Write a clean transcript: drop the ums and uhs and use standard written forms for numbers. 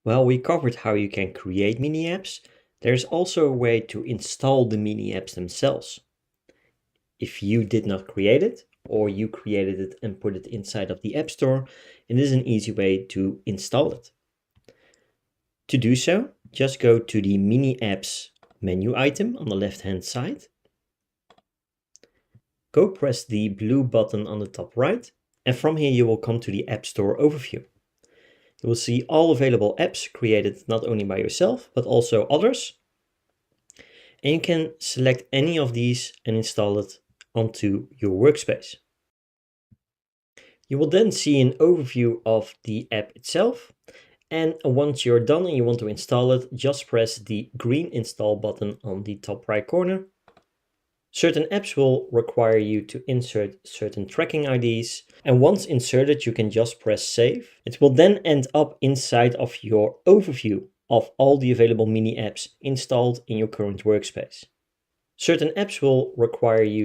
Well, we covered how you can create mini apps. There's also a way to install the mini apps themselves. If you did not create it, or you created it and put it inside of the App Store, it is an easy way to install it. To do so, just go to the Mini Apps menu item on the left-hand side. Go press the blue button on the top right, and from here you will come to the App Store overview. You will see all available apps created not only by yourself, but also others. And you can select any of these and install it onto your workspace. You will then see an overview of the app itself. And once you're done and you want to install it, just press the green install button on the top right corner. Certain apps will require you to insert certain tracking IDs, and once inserted you can just press save. It will then end up inside of your overview of all the available mini apps installed in your current workspace. Certain apps will require you